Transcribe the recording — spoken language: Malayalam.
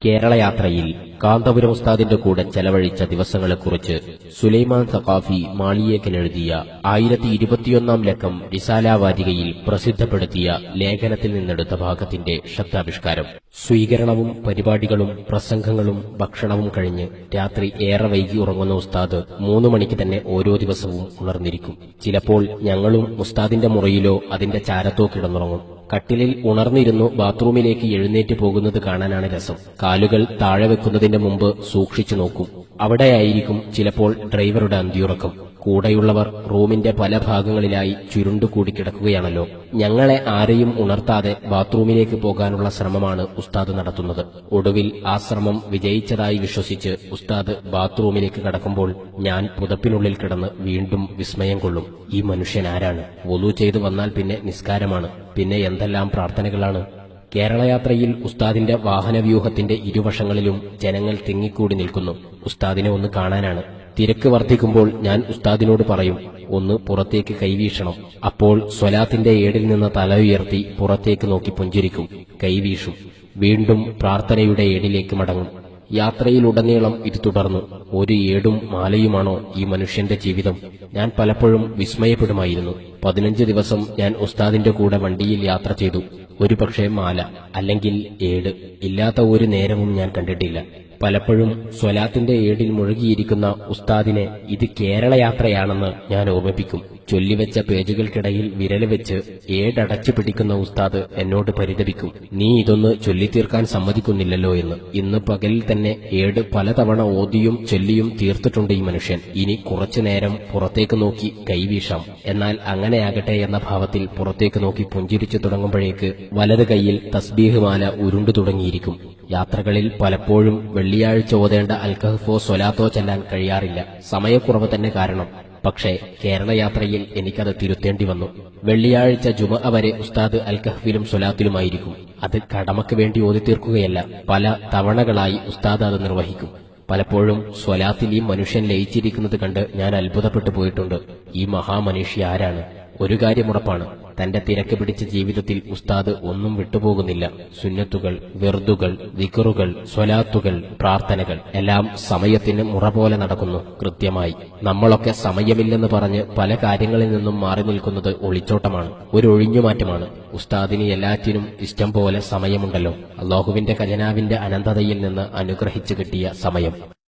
കേരളയാത്രയിൽ കാന്തപുരം ഉസ്താദിന്റെ കൂടെ ചെലവഴിച്ച ദിവസങ്ങളെക്കുറിച്ച് സുലൈമാൻ സഖാഫി മാളിയേക്കലെഴുതിയ 1021 ലക്കം റിസാലാവാരികയിൽ പ്രസിദ്ധപ്പെടുത്തിയ ലേഖനത്തിൽ നിന്നെടുത്ത ഭാഗത്തിന്റെ ശബ്ദാവിഷ്കാരം. സ്വീകരണവും പരിപാടികളും പ്രസംഗങ്ങളും ഭക്ഷണവും കഴിഞ്ഞ് രാത്രി ഏറെ വൈകി ഉറങ്ങുന്ന ഉസ്താദ് 3 മണിക്ക് തന്നെ ഓരോ ദിവസവും ഉണർന്നിരിക്കും. ചിലപ്പോൾ ഞങ്ങളും ഉസ്താദിന്റെ മുറിയിലോ അതിന്റെ ചാരത്തോ കിടന്നുറങ്ങും. കട്ടിലിൽ ഉണർന്നിരുന്നു ബാത്റൂമിലേക്ക് എഴുന്നേറ്റ് പോകുന്നത് കാണാനാണ് രസം. കാലുകൾ താഴെ വെക്കുന്നതിന്റെ മുമ്പ് സൂക്ഷിച്ചു നോക്കും. അവിടെയായിരിക്കും ചിലപ്പോൾ ഡ്രൈവറുടെ അന്തിയുറക്കം. കൂടെയുള്ളവർ റൂമിന്റെ പല ഭാഗങ്ങളിലായി ചുരുണ്ടുകൂടി കിടക്കുകയാണല്ലോ. ഞങ്ങളെ ആരെയും ഉണർത്താതെ ബാത്റൂമിലേക്ക് പോകാനുള്ള ശ്രമമാണ് ഉസ്താദ് നടത്തുന്നത്. ഒടുവിൽ ആ ശ്രമം വിജയിച്ചതായി വിശ്വസിച്ച് ഉസ്താദ് ബാത്റൂമിലേക്ക് കടക്കുമ്പോൾ ഞാൻ പുതപ്പിനുള്ളിൽ കിടന്ന് വീണ്ടും വിസ്മയം കൊള്ളും. ഈ മനുഷ്യൻ ആരാണ്? വുളു ചെയ്തു വന്നാൽ പിന്നെ നിസ്കാരമാണ്, പിന്നെ എന്തെല്ലാം പ്രാർത്ഥനകളാണ്. കേരളയാത്രയിൽ ഉസ്താദിന്റെ വാഹനവ്യൂഹത്തിന്റെ ഇരുവശങ്ങളിലും ജനങ്ങൾ തിങ്ങിക്കൂടി നിൽക്കുന്നു. ഉസ്താദിനെ ഒന്ന് കാണാനാണ്. തിരക്ക് വർദ്ധിക്കുമ്പോൾ ഞാൻ ഉസ്താദിനോട് പറയും, ഒന്ന് പുറത്തേക്ക് കൈവീശണം. അപ്പോൾ സ്വലാത്തിന്റെ ഏടിൽ നിന്ന് തല ഉയർത്തി പുറത്തേക്ക് നോക്കി പുഞ്ചിരിക്കും, കൈവീശും. വീണ്ടും പ്രാർത്ഥനയുടെ ഏടിലേക്ക് മടങ്ങും. യാത്രയിലുടനീളം ഇത് തുടർന്നു. ഒരു ഏടും മാലയുമാണോ ഈ മനുഷ്യന്റെ ജീവിതം? ഞാൻ പലപ്പോഴും വിസ്മയപ്പെടുമായിരുന്നു. 15 ദിവസം ഞാൻ ഉസ്താദിന്റെ കൂടെ വണ്ടിയിൽ യാത്ര ചെയ്തു. ഒരുപക്ഷെ മാല അല്ലെങ്കിൽ ഏട് ഇല്ലാത്ത ഒരു നേരവും ഞാൻ കണ്ടിട്ടില്ല. പലപ്പോഴും സ്വലാത്തിന്റെ ഏടിൽ മുഴുകിയിരിക്കുന്ന ഉസ്താദിനെ ഇത് കേരളയാത്രയാണെന്ന് ഞാൻ ഓർമ്മിപ്പിക്കും. ചൊല്ലിവെച്ച പേജുകൾക്കിടയിൽ വിരല് വെച്ച് ഏടടച്ചു പിടിക്കുന്ന ഉസ്താദ് എന്നോട് പരിതപിക്കും, നീ ഇതൊന്ന് ചൊല്ലിത്തീർക്കാൻ സമ്മതിക്കുന്നില്ലല്ലോ എന്ന്. ഇന്ന് പകലിൽ തന്നെ ഏട് പലതവണ ഓതിയും ചൊല്ലിയും തീർത്തിട്ടുണ്ട് ഈ മനുഷ്യൻ. ഇനി കുറച്ചുനേരം പുറത്തേക്ക് നോക്കി കൈവീശാം. എന്നാൽ അങ്ങനെയാകട്ടെ എന്ന ഭാവത്തിൽ പുറത്തേക്ക് നോക്കി പുഞ്ചിരിച്ചു തുടങ്ങുമ്പോഴേക്ക് വലത് കൈയിൽ തസ്ബീഹ് മാല ഉരുണ്ടു തുടങ്ങിയിരിക്കും. യാത്രകളിൽ പലപ്പോഴും വെള്ളിയാഴ്ച ഓതേണ്ട അൽകഹഫോ സ്വലാത്തോ ചെല്ലാൻ കഴിയാറില്ല. സമയക്കുറവ് തന്നെ കാരണം. പക്ഷേ കേരളയാത്രയിൽ എനിക്കത് തിരുത്തേണ്ടി വന്നു. വെള്ളിയാഴ്ച ജുമഅ വരെ ഉസ്താദ് അൽകഹഫിലും സ്വലാത്തിലുമായിരിക്കും. അത് കടമയ്ക്ക് വേണ്ടി ഓതിത്തീർക്കുകയല്ല, പല തവണകളായി ഉസ്താദ് അത് നിർവഹിക്കും. പലപ്പോഴും സ്വലാത്തിൽ ഈ മനുഷ്യൻ ലയിച്ചിരിക്കുന്നത് കണ്ട് ഞാൻ അത്ഭുതപ്പെട്ടു പോയിട്ടുണ്ട്. ഈ മഹാമനുഷ്യ ആരാണ്? ഒരു കാര്യം ഉറപ്പാണ്, തന്റെ തിരക്ക് പിടിച്ച ജീവിതത്തിൽ ഉസ്താദ് ഒന്നും വിട്ടുപോകുന്നില്ല. സുന്നത്തുകൾ, വെർദുകൾ, ദിക്റുകൾ, സ്വലാത്തുകൾ, പ്രാർത്ഥനകൾ എല്ലാം സമയത്തിന് മുറ പോലെ നടക്കുന്നു, കൃത്യമായി. നമ്മളൊക്കെ സമയമില്ലെന്ന് പറഞ്ഞ് പല കാര്യങ്ങളിൽ നിന്നും മാറി നിൽക്കുന്നത് ഒളിച്ചോട്ടമാണ്, ഒരു ഒഴിഞ്ഞുമാറ്റമാണ്. ഉസ്താദിന് എല്ലാറ്റിനും ഇഷ്ടം പോലെ സമയമുണ്ടല്ലോ. അല്ലാഹുവിന്റെ ഖജനാവിന്റെ അനന്തതയിൽ നിന്ന് അനുഗ്രഹിച്ചു കിട്ടിയ സമയം.